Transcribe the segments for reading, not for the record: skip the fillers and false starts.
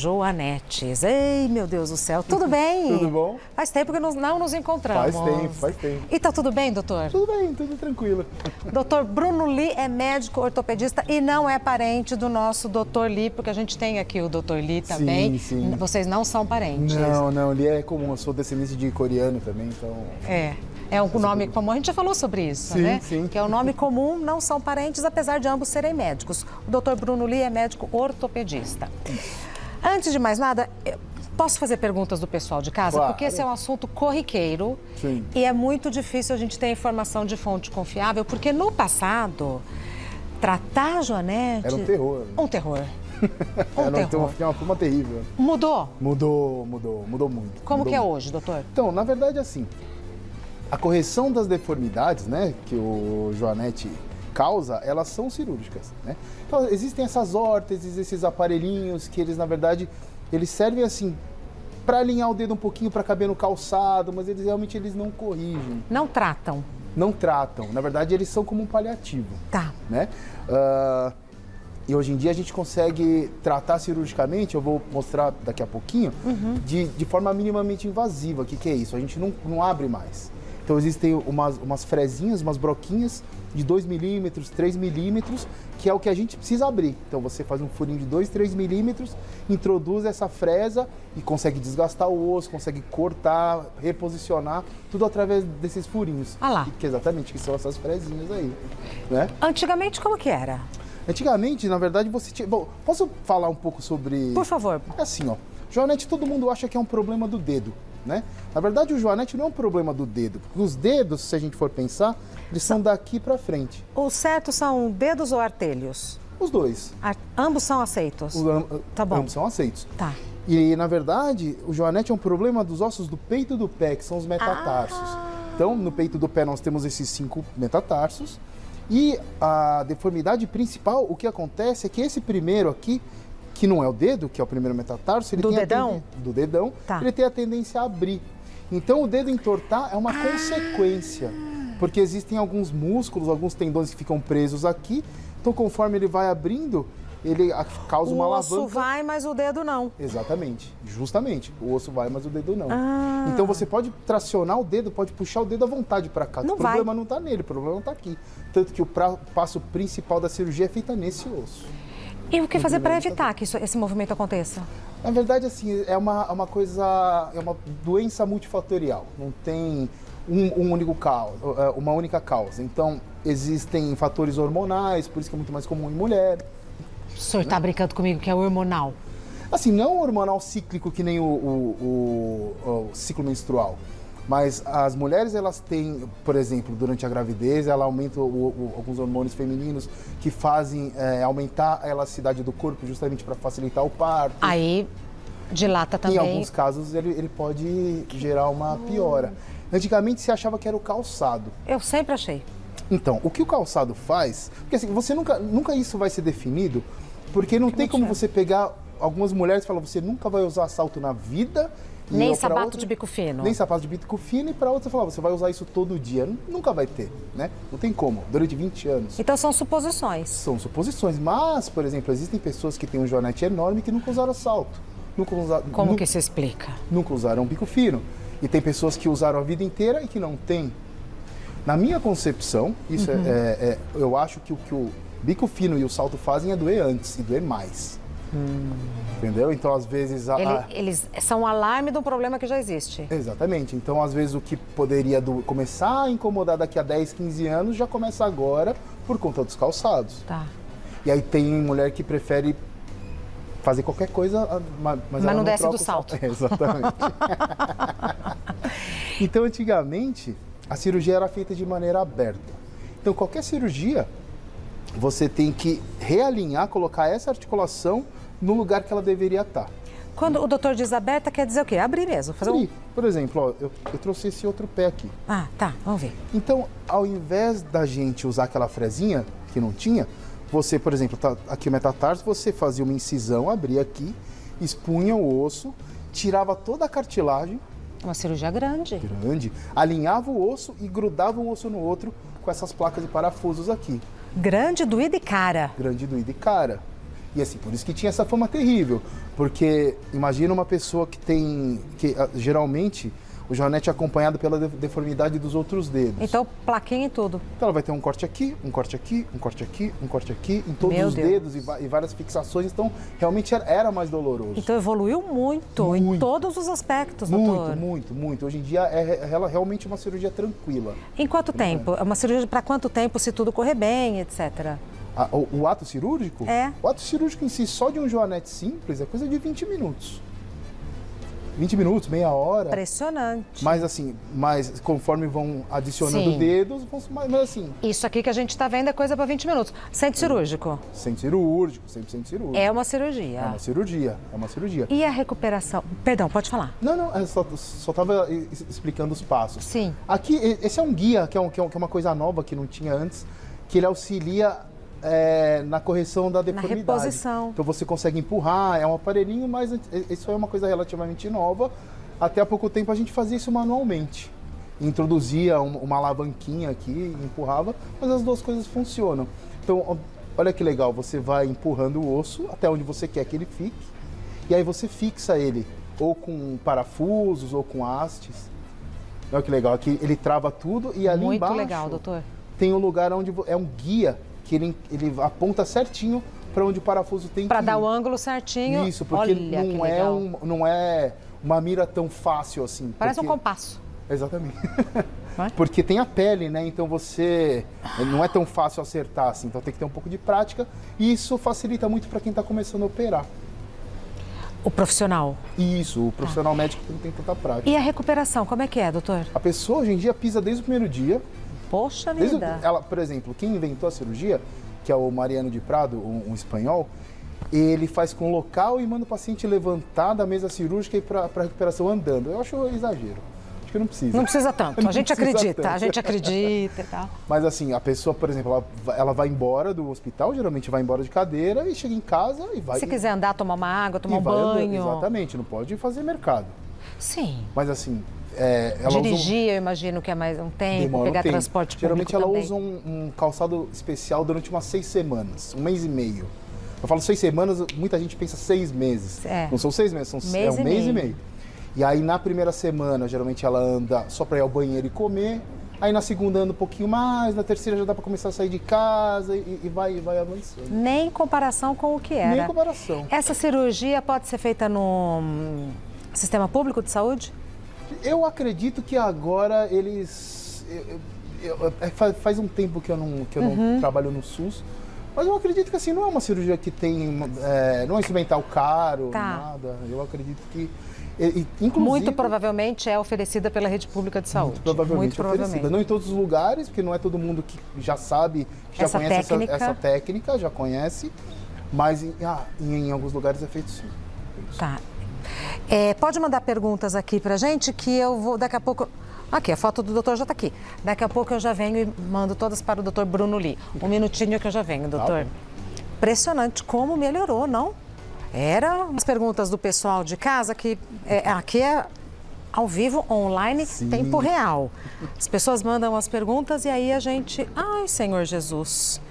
Joanetes. Ei, meu Deus do céu, tudo bem? Tudo bom? Faz tempo que não nos encontramos. Faz tempo. E tá tudo bem, doutor? Tudo bem, tudo tranquilo. Doutor Bruno Lee é médico ortopedista e não é parente do nosso doutor Lee, porque a gente tem aqui o doutor Lee também. Sim. Vocês não são parentes. Não, Lee é comum, eu sou descendente de coreano também, então... É um nome comum, a gente já falou sobre isso, né? Sim. Que é o nome comum, não são parentes, apesar de ambos serem médicos. O doutor Bruno Lee é médico ortopedista. Antes de mais nada, posso fazer perguntas do pessoal de casa? Claro. Porque esse é um assunto corriqueiro. Sim. E é muito difícil a gente ter informação de fonte confiável, porque no passado, tratar a Joanete... Era um terror. Um terror. Uma forma terrível. Mudou? Mudou muito. Como mudou que é muito. hoje, doutor? Então, na verdade, assim, a correção das deformidades, né, que o Joanete causa, elas são cirúrgicas, né? Então, existem essas órteses, esses aparelhinhos que eles, na verdade, eles servem assim para alinhar o dedo um pouquinho para caber no calçado, mas eles realmente não corrigem. Não tratam? Não tratam. Na verdade, eles são como um paliativo. Tá. Né? E hoje em dia a gente consegue tratar cirurgicamente, eu vou mostrar daqui a pouquinho, de forma minimamente invasiva. O que é isso? A gente não abre mais. Então existem umas frezinhas, umas broquinhas de 2 milímetros, 3 milímetros, que é o que a gente precisa abrir. Então você faz um furinho de 2, 3 milímetros, introduz essa fresa e consegue desgastar o osso, consegue cortar, reposicionar, tudo através desses furinhos. Ah lá. Exatamente, que são essas frezinhas aí, né? Antigamente, como que era? Antigamente, na verdade, você tinha... Bom, posso falar um pouco sobre... Por favor. É assim, ó. Joanete, todo mundo acha que é um problema do dedo, né? Na verdade, o joanete não é um problema do dedo. Porque os dedos, se a gente for pensar, eles são daqui pra frente. O certo são dedos ou artelhos? Os dois. Ambos são aceitos? Tá bom. Ambos são aceitos. Tá. E, na verdade, o joanete é um problema dos ossos do peito do pé, que são os metatarsos. Então, no peito do pé nós temos esses 5 metatarsos. E a deformidade principal, o que acontece é que esse primeiro aqui, que não é o dedo, que é o primeiro metatarso, ele do tem dedão? Do dedão, tá. Ele tem a tendência a abrir. Então o dedo entortar é uma consequência, porque existem alguns músculos, alguns tendões que ficam presos aqui, então conforme ele vai abrindo, ele causa uma alavanca. O osso vai, mas o dedo não. Exatamente, justamente, o osso vai, mas o dedo não. Então você pode tracionar o dedo, pode puxar o dedo à vontade para cá, não o problema não está nele, o problema está aqui. Tanto que o passo principal da cirurgia é feita nesse osso. E o que fazer para evitar que esse movimento aconteça? Na verdade, assim, é uma coisa, é uma doença multifatorial. Não tem uma única causa. Então, existem fatores hormonais, por isso que é muito mais comum em mulher. O senhor está brincando comigo que é hormonal? Assim, não hormonal cíclico que nem o ciclo menstrual. Mas as mulheres, elas têm, por exemplo, durante a gravidez, ela aumenta alguns hormônios femininos que fazem aumentar a elasticidade do corpo justamente para facilitar o parto. Aí dilata também. Em alguns casos, ele pode gerar uma piora. Antigamente, se achava que era o calçado. Eu sempre achei. Então, o que o calçado faz... Porque assim, você nunca isso vai ser definido, porque não tem como você pegar... Algumas mulheres falam, você nunca vai usar salto na vida... Nem sapato de bico fino. Nem sapato de bico fino, e para outra falar, você vai usar isso todo dia. Nunca vai ter, né? Não tem como, durante 20 anos. Então são suposições. São suposições, mas, por exemplo, existem pessoas que têm um joanete enorme que nunca usaram salto. Como que se explica? Nunca usaram bico fino. E tem pessoas que usaram a vida inteira e que não têm. Na minha concepção, isso eu acho que o que o bico fino e o salto fazem é doer antes e doer mais. Entendeu? Então, às vezes... Eles são um alarme de um problema que já existe. Exatamente. Então, às vezes, o que poderia começar a incomodar daqui a 10, 15 anos, já começa agora por conta dos calçados. Tá. E aí tem mulher que prefere fazer qualquer coisa, mas ela não desce troca do salto. Exatamente. Então, antigamente, a cirurgia era feita de maneira aberta. Então, qualquer cirurgia, você tem que realinhar, colocar essa articulação no lugar que ela deveria estar. Quando o doutor diz aberta, quer dizer o quê? Abrir mesmo? Abrir. Por exemplo, ó, eu trouxe esse outro pé aqui. Ah, tá. Vamos ver. Então, ao invés da gente usar aquela frezinha, que não tinha, você, por exemplo, tá aqui o metatarso, você fazia uma incisão, abria aqui, expunha o osso, tirava toda a cartilagem. Uma cirurgia grande. Grande. Alinhava o osso e grudava um osso no outro com essas placas e parafusos aqui. Grande, doída e cara. Grande, doída e cara. E assim, por isso que tinha essa fama terrível. Porque imagina uma pessoa geralmente o joanete é acompanhado pela deformidade dos outros dedos. Então, plaquinha e tudo. Então ela vai ter um corte aqui, um corte aqui, um corte aqui, um corte aqui, em todos os dedos e várias fixações. Então, realmente era mais doloroso. Então, evoluiu muito em todos os aspectos, doutor. Muito. Hoje em dia é realmente uma cirurgia tranquila. Em quanto tempo? É uma cirurgia para quanto tempo, se tudo correr bem, etc.? O ato cirúrgico? É. O ato cirúrgico em si, só de um joanete simples, é coisa de 20 minutos. 20 minutos, meia hora. Impressionante. Mas assim, conforme vão adicionando dedos, mas assim... Isso aqui que a gente está vendo é coisa para 20 minutos. Centro cirúrgico? Centro cirúrgico, 100% cirúrgico. É uma cirurgia? É uma cirurgia. E a recuperação? Perdão, pode falar. Não, eu só estava explicando os passos. Sim. Aqui, esse é um guia, que é uma coisa nova que não tinha antes, que ele auxilia na correção da deformidade. Na reposição. Então você consegue empurrar, é um aparelhinho, mas isso é uma coisa relativamente nova. Até há pouco tempo a gente fazia isso manualmente. Introduzia uma alavanquinha aqui, empurrava, mas as duas coisas funcionam. Então, olha que legal, você vai empurrando o osso até onde você quer que ele fique, e aí você fixa ele, ou com parafusos, ou com hastes. Olha que legal, aqui ele trava tudo e ali embaixo... Muito legal, doutor. Tem um lugar onde é um guia, que ele aponta certinho para onde o parafuso tem que ir. Para dar o ângulo certinho. Isso, porque não é uma mira tão fácil assim. Parece um compasso. Exatamente. Porque tem a pele, né? Então não é tão fácil acertar assim. Então tem que ter um pouco de prática. E isso facilita muito para quem está começando a operar. O profissional? Isso, o profissional médico que não tem tanta prática. E a recuperação, como é que é, doutor? A pessoa hoje em dia pisa desde o primeiro dia. Poxa vida! Por exemplo, quem inventou a cirurgia, que é o Mariano de Prado, um espanhol, ele faz com local e manda o paciente levantar da mesa cirúrgica e ir para a recuperação andando. Eu acho exagero. Acho que não precisa. Não precisa tanto. A gente acredita e tal. Mas assim, a pessoa, por exemplo, ela vai embora do hospital, geralmente vai embora de cadeira e chega em casa e vai... Se quiser andar, tomar uma água, tomar um banho... Exatamente, não pode fazer mercado. Sim. Mas assim... Dirigir, eu imagino que é mais um tempo, pegar transporte público. Geralmente ela usa um calçado especial durante umas 6 semanas, 1 mês e meio. Eu falo 6 semanas, muita gente pensa 6 meses. Não são 6 meses, é um mês e meio. E aí na primeira semana, geralmente ela anda só para ir ao banheiro e comer. Aí na segunda anda um pouquinho mais, na terceira já dá para começar a sair de casa e vai avançando. Nem comparação com o que era. Nem comparação. Essa cirurgia pode ser feita no sistema público de saúde? Eu acredito que agora eles... faz um tempo que eu não trabalho no SUS, mas eu acredito que assim, não é uma cirurgia que tem... não é instrumental caro, nada. Eu acredito que... Inclusive, muito provavelmente é oferecida pela rede pública de saúde. Muito provavelmente. Não em todos os lugares, porque não é todo mundo que já sabe, que já conhece essa técnica, já conhece, mas em alguns lugares é feito sim. Tá. Pode mandar perguntas aqui pra gente que eu vou daqui a pouco... Aqui, a foto do doutor já tá aqui. Daqui a pouco eu já venho e mando todas para o doutor Bruno Lee. Um minutinho que eu já venho, doutor. Impressionante como melhorou, não? Era umas perguntas do pessoal de casa que aqui é ao vivo, online, tempo real. As pessoas mandam as perguntas e aí a gente... Ai, Senhor Jesus.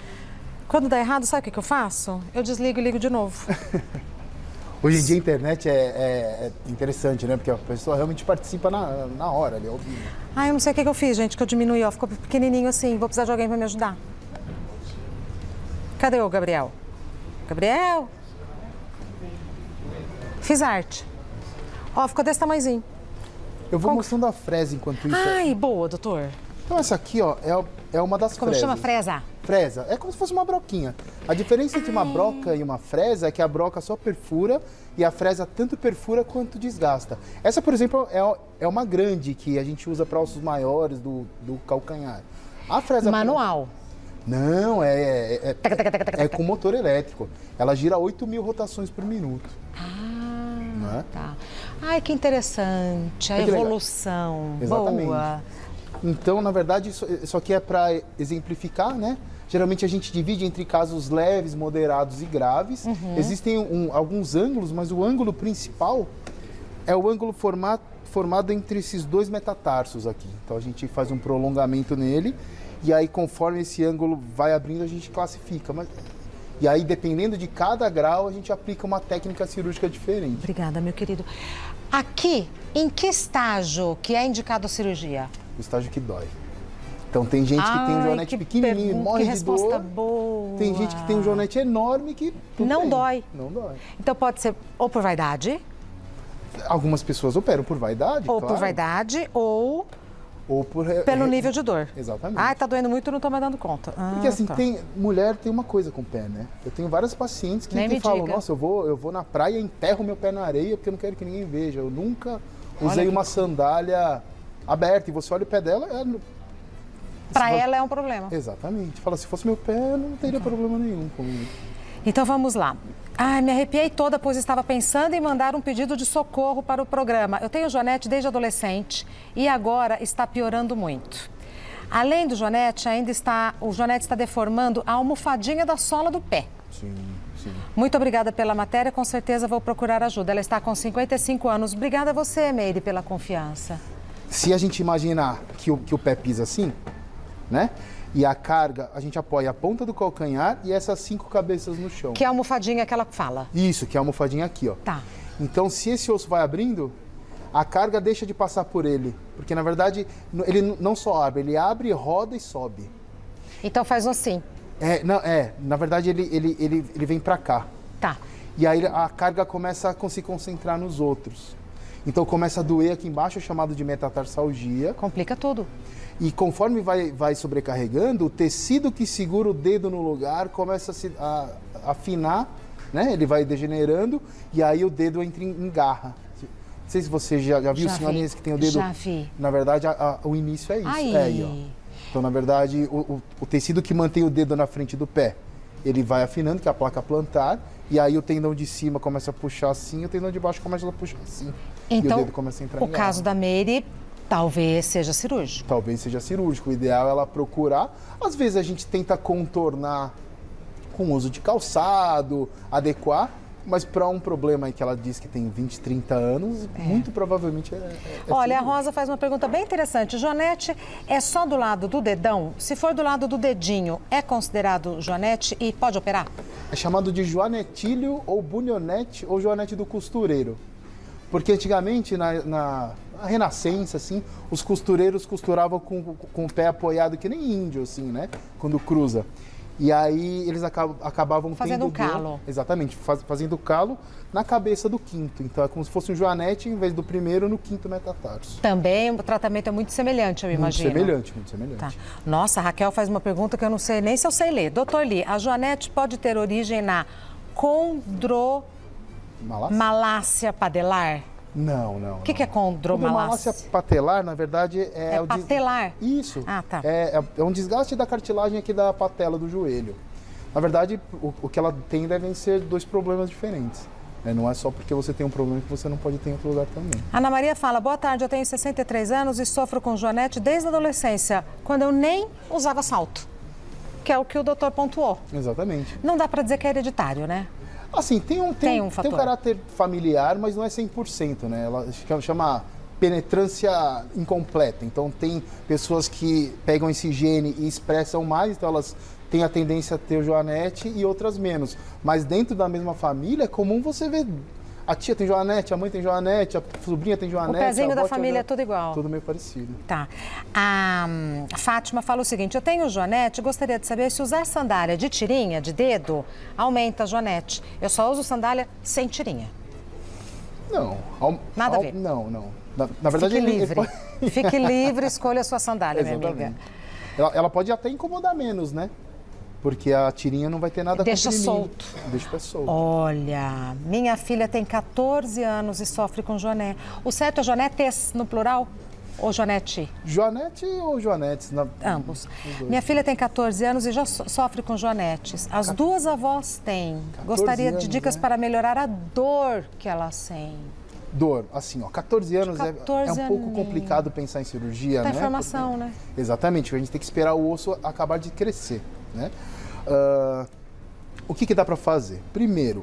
Quando dá errado, sabe o que eu faço? Eu desligo e ligo de novo. Hoje em dia a internet é interessante, né? Porque a pessoa realmente participa na hora ali, ao vivo. Eu não sei o que eu fiz, gente, que eu diminui, ficou pequenininho assim. Vou precisar de alguém para me ajudar. Cadê o Gabriel? Gabriel? Fiz arte. Ficou desse tamanhozinho. Eu vou mostrando a fresa enquanto isso. Ai, boa, doutor. Então essa aqui, é uma das fresas. Como chama fresa? Fresa. É como se fosse uma broquinha. A diferença entre uma broca e uma fresa é que a broca só perfura e a fresa tanto perfura quanto desgasta. Essa, por exemplo, é uma grande que a gente usa para ossos maiores do calcanhar. A fresa... Manual. Não, é com motor elétrico. Ela gira 8.000 rotações por minuto. Tá. Ai, que interessante. A evolução. Exatamente. Boa. Então, na verdade, isso aqui é para exemplificar, né? Geralmente a gente divide entre casos leves, moderados e graves. Existem alguns ângulos, mas o ângulo principal é o ângulo formado entre esses 2 metatarsos aqui. Então a gente faz um prolongamento nele e aí conforme esse ângulo vai abrindo a gente classifica. Mas E aí, dependendo de cada grau, a gente aplica uma técnica cirúrgica diferente. Obrigada, meu querido. Aqui, em que estágio que é indicado a cirurgia? O estágio que dói. Então, tem gente que tem um joanete pequenininho, morre de dor. Resposta boa. Tem gente que tem um joanete enorme que não dói. Não dói. Então, pode ser ou por vaidade. Algumas pessoas operam por vaidade, Ou claro. por vaidade, ou por... pelo nível de dor. Exatamente. Ai, tá doendo muito, eu não tô mais dando conta. Porque assim, tá. mulher tem uma coisa com o pé, né? Eu tenho várias pacientes que falam, nossa, eu vou na praia e enterro meu pé na areia porque eu não quero que ninguém veja. Eu nunca usei uma sandália aberta. E você olha o pé dela... Pra ela é um problema. Exatamente. Fala, se fosse meu pé, não teria problema nenhum comigo. Então vamos lá. Ai, me arrepiei toda, pois estava pensando em mandar um pedido de socorro para o programa. Eu tenho joanete desde adolescente e agora está piorando muito. Além do joanete, o joanete está deformando a almofadinha da sola do pé. Sim, sim. Muito obrigada pela matéria, com certeza vou procurar ajuda. Ela está com 55 anos. Obrigada a você, Meire, pela confiança. Se a gente imaginar que o pé pisa assim, né? E a carga, a gente apoia a ponta do calcanhar e essas 5 cabeças no chão. Que é a almofadinha que ela fala. Isso, que é a almofadinha aqui, ó. Tá. Então, se esse osso vai abrindo, a carga deixa de passar por ele. Porque, na verdade, ele não só abre, ele abre, roda e sobe. Então faz assim. Na verdade, ele vem pra cá. Tá. E aí a carga começa a se concentrar nos outros. Então começa a doer aqui embaixo, chamado de metatarsalgia. Complica tudo. E conforme vai sobrecarregando, o tecido que segura o dedo no lugar começa a afinar, né? Ele vai degenerando e aí o dedo entra em garra. Não sei se você já viu senhorinhas que tem o dedo... Já vi. Na verdade, o início é isso. Aí. Aí, ó. Então, na verdade, o tecido que mantém o dedo na frente do pé, ele vai afinando, que é a placa plantar, e aí o tendão de cima começa a puxar assim, e o tendão de baixo começa a puxar assim. Então, e o dedo começa a entrar em garra. caso da Meire... Talvez seja cirúrgico. Talvez seja cirúrgico. O ideal é ela procurar. Às vezes a gente tenta contornar com o uso de calçado, adequar, mas para um problema aí que ela diz que tem 20, 30 anos, muito provavelmente é Olha, cirúrgico. a Rosa faz uma pergunta bem interessante. Joanete é só do lado do dedão? Se for do lado do dedinho, é considerado joanete e pode operar? É chamado de joanetílio ou bunionete ou joanete do costureiro. Porque antigamente, na Renascença, assim, os costureiros costuravam com o pé apoiado, que nem índio, assim, né? Quando cruza. E aí eles acabavam fazendo tendo um calo. Exatamente, fazendo calo na cabeça do quinto. Então é como se fosse um joanete, em vez do primeiro, no quinto metatarso. Também o tratamento é muito semelhante, eu imagino. Muito semelhante. Tá. Nossa, a Raquel faz uma pergunta que eu não sei nem se eu sei ler. Doutor Lee, a joanete pode ter origem na condromalácia patelar? Não. O que é condromalácia? Condromalácia patelar, na verdade, é o patelar? Isso. Ah, tá. É um desgaste da cartilagem aqui da patela do joelho. Na verdade, o que ela tem devem ser 2 problemas diferentes. Não é só porque você tem um problema que você não pode ter em outro lugar também. Ana Maria fala, boa tarde, eu tenho 63 anos e sofro com joanete desde a adolescência, quando eu nem usava salto. Que é o que o doutor pontuou. Exatamente. Não dá para dizer que é hereditário, né? Assim, tem um caráter familiar, mas não é 100%, né? Ela chama penetrância incompleta. Então, tem pessoas que pegam esse gene e expressam mais, então elas têm a tendência a ter joanete e outras menos. Mas dentro da mesma família, é comum você ver... A tia tem joanete, a mãe tem joanete, a sobrinha tem joanete. O pezinho da família é tudo igual. Tudo meio parecido. Tá. A Fátima fala o seguinte, eu tenho joanete, gostaria de saber se usar sandália de tirinha, de dedo, aumenta a joanete. Eu só uso sandália sem tirinha. Não. Nada a ver. Não. Na verdade, Fique livre. Fique livre, escolha a sua sandália, minha amiga. Ela pode até incomodar menos, né? Porque a tirinha não vai ter nada Deixa solto. Deixa o pé solto. Olha, minha filha tem 14 anos e sofre com joanete. O certo é joanetes no plural ou joanete? Joanete ou joanetes? Ambos. Minha filha tem 14 anos e já sofre com joanetes. As 2 avós têm. Gostaria de dicas para melhorar a dor que ela sente. Dor, assim, 14 anos é um pouco complicado pensar em cirurgia, né? Informação, né? Exatamente, a gente tem que esperar o osso acabar de crescer, né? O que dá para fazer? Primeiro,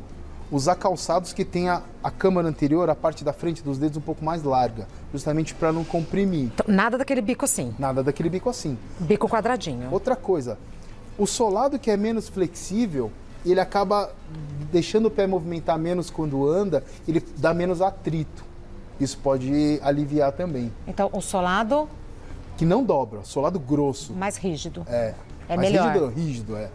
usar calçados que tenha a câmara anterior, a parte da frente dos dedos um pouco mais larga, justamente para não comprimir. Então, nada daquele bico assim? Nada daquele bico assim. Bico quadradinho. Outra coisa, o solado que é menos flexível, ele acaba deixando o pé movimentar menos quando anda, ele dá menos atrito. Isso pode aliviar também. Então, o solado... Que não dobra, solado grosso. Mais rígido. É mais melhor. Rígido, é.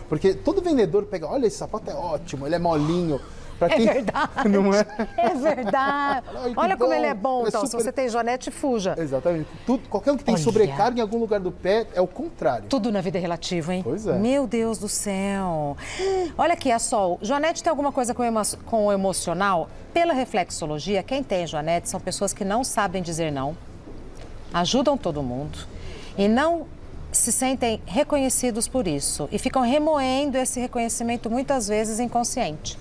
Porque todo vendedor pega, olha, esse sapato é ótimo, ele é molinho. Pra quem... É verdade. Não é? É verdade. Olha como ele é bom, ele então. super... Se você tem joanete, fuja. Exatamente. Qualquer um que tem sobrecarga em algum lugar do pé é o contrário. Tudo na vida é relativo, hein? Pois é. Meu Deus do céu. Olha aqui, a Sol. Joanete tem alguma coisa com o emocional? Pela reflexologia, quem tem joanete são pessoas que não sabem dizer não, ajudam todo mundo e não se sentem reconhecidos por isso. E ficam remoendo esse reconhecimento muitas vezes inconsciente.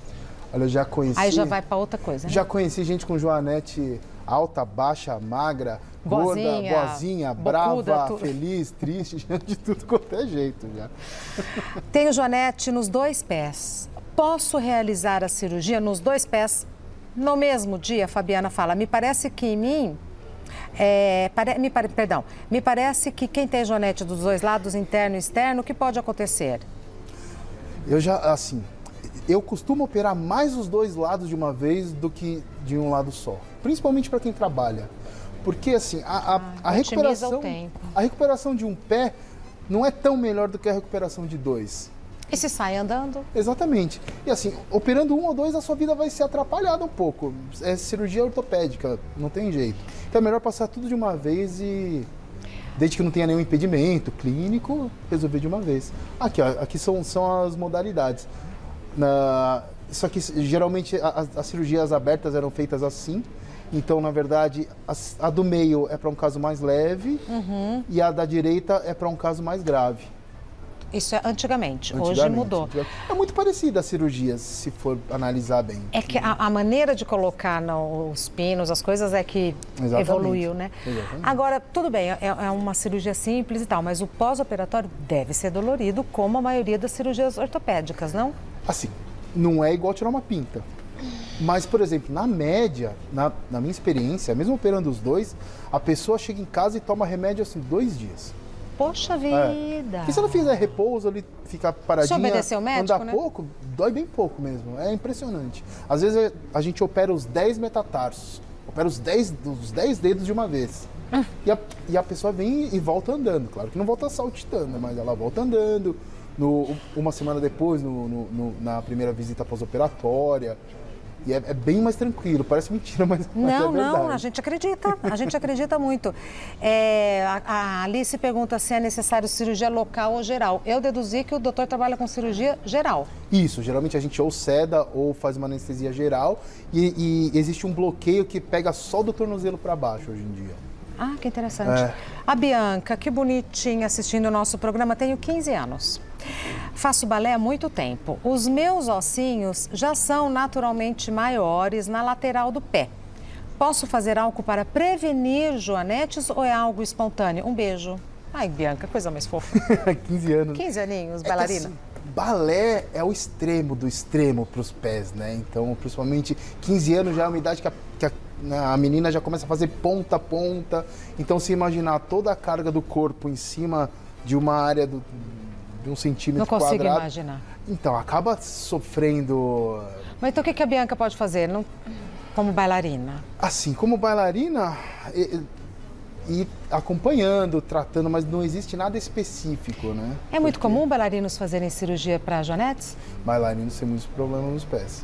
Olha, eu já conheci... Aí já vai para outra coisa, né? Já conheci gente com joanete alta, baixa, magra, gorda, boazinha, brava, feliz, triste, de tudo quanto é jeito já. Tenho joanete nos 2 pés. Posso realizar a cirurgia nos 2 pés no mesmo dia? A Fabiana fala, me parece que em mim... me parece que quem tem joanete dos 2 lados, interno e externo, o que pode acontecer? Eu costumo operar mais os 2 lados de uma vez do que de um lado só. Principalmente para quem trabalha. Porque, assim, a recuperação de um pé não é tão melhor do que a recuperação de 2. E se sai andando? Exatamente. E assim, operando 1 ou 2, a sua vida vai ser atrapalhada um pouco. É cirurgia ortopédica, não tem jeito. Então é melhor passar tudo de uma vez e... Desde que não tenha nenhum impedimento clínico, resolver de uma vez. Aqui, ó, aqui são as modalidades. Só que geralmente as cirurgias abertas eram feitas assim. Então, na verdade, a do meio é para um caso mais leve e a da direita é para um caso mais grave. Isso é antigamente. Hoje mudou. É muito parecida as cirurgias, se for analisar bem. É que a maneira de colocar os pinos, as coisas é que evoluiu, né? Exatamente. Agora, tudo bem, é uma cirurgia simples e tal, mas o pós-operatório deve ser dolorido, como a maioria das cirurgias ortopédicas, não? Assim, não é igual tirar uma pinta. Mas, por exemplo, na média, na minha experiência, mesmo operando os 2, a pessoa chega em casa e toma remédio assim 2 dias. Poxa vida! E se ela fizer repouso, ali ficar paradinha, se obedecer o médico, andar pouco, dói bem pouco mesmo. É impressionante. Às vezes a gente opera os 10 metatarsos, opera os 10 dedos de uma vez. E a pessoa vem e volta andando. Claro que não volta saltitando, mas ela volta andando. Uma semana depois, na primeira visita pós-operatória. E é bem mais tranquilo, parece mentira, mas é verdade. Não, a gente acredita muito. A Alice pergunta se é necessário cirurgia local ou geral. Eu deduzi que o doutor trabalha com cirurgia geral. Isso, geralmente a gente ou seda ou faz uma anestesia geral e existe um bloqueio que pega só do tornozelo para baixo hoje em dia. Ah, que interessante. A Bianca, que bonitinha assistindo o nosso programa, tenho 15 anos. Faço balé há muito tempo. Os meus ossinhos já são naturalmente maiores na lateral do pé. Posso fazer algo para prevenir joanetes ou é algo espontâneo? Um beijo. Ai, Bianca, coisa mais fofa. 15 anos. 15 aninhos, bailarina. Assim, balé é o extremo do extremo para os pés, né? Então, principalmente 15 anos já é uma idade que a menina já começa a fazer ponta a ponta. Então, se imaginar toda a carga do corpo em cima de uma área de 1 centímetro quadrado... Não consigo imaginar. Então, acaba sofrendo... Mas então o que a Bianca pode fazer como bailarina? Assim, como bailarina, ir acompanhando, tratando, mas não existe nada específico, né? É muito comum bailarinos fazerem cirurgia para joanetes? Bailarinos têm muitos problemas nos pés.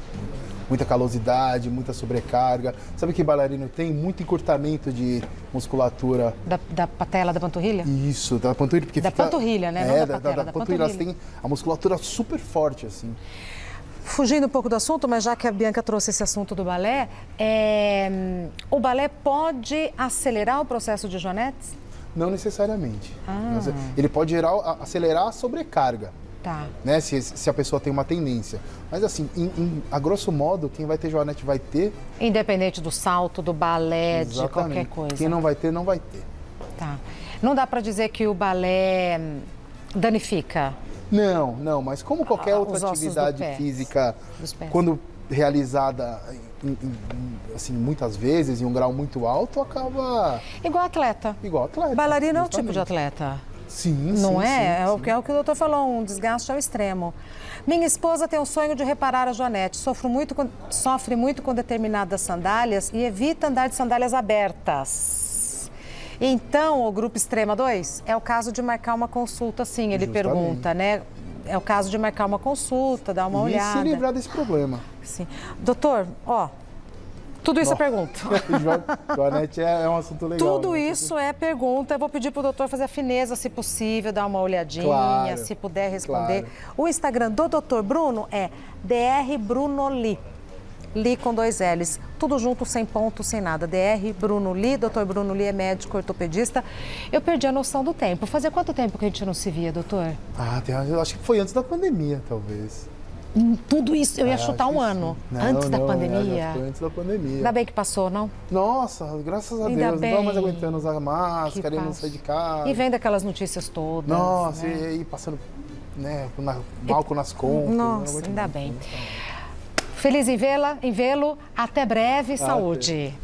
Muita calosidade, muita sobrecarga. Sabe que bailarino tem? Muito encurtamento de musculatura. Da patela, da panturrilha? Isso, da panturrilha. Porque panturrilha, né? Não da patela, da panturrilha. Elas têm a musculatura super forte, assim. Fugindo um pouco do assunto, mas já que a Bianca trouxe esse assunto do balé, o balé pode acelerar o processo de joanetes? Não necessariamente. Ele pode acelerar a sobrecarga. Tá. Né? Se a pessoa tem uma tendência. Mas assim, a grosso modo, quem vai ter joanete vai ter. Independente do salto, do balé, Exatamente. De qualquer coisa. Quem não vai ter, não vai ter. Tá. Não dá para dizer que o balé danifica? Não, mas como qualquer outra atividade física, quando realizada assim, muitas vezes, em um grau muito alto, acaba... Igual atleta. Igual atleta. Bailarina é um tipo de atleta. Sim, Não sim, é? sim, É o sim. que o doutor falou, um desgaste ao extremo. Minha esposa tem o sonho de reparar a Joanete. Sofre muito com determinadas sandálias e evita andar de sandálias abertas. Então, o grupo Extrema 2 é o caso de marcar uma consulta, sim, ele Justamente. pergunta, né? É o caso de marcar uma consulta, dar uma olhada. E se livrar desse problema. Sim. Doutor, ó, tudo isso eu pergunto. Joanete é um assunto legal. Tudo né? isso é pergunta. Eu vou pedir para o doutor fazer a fineza, se possível, dar uma olhadinha, Claro, se puder responder. claro. O Instagram do doutor Bruno é drbrunoli. Li com 2 L's. Tudo junto, sem ponto, sem nada. DR Bruno Li. Doutor Bruno Li é médico ortopedista. Eu perdi a noção do tempo. Fazia quanto tempo que a gente não se via, doutor? Eu acho que foi antes da pandemia, talvez. Tudo isso, eu ia chutar acho um que ano. sim. Antes da Não, pandemia. Foi antes da pandemia. Ainda bem que passou, não? Nossa, graças a Ainda Deus. bem. Não tô mais aguentando usar Que máscara, não passa. sair de casa. E vendo aquelas notícias todas. Nossa, né? e aí passando álcool nas contas. Nossa, ainda bem. Feliz em vê-lo. Até breve. Saúde.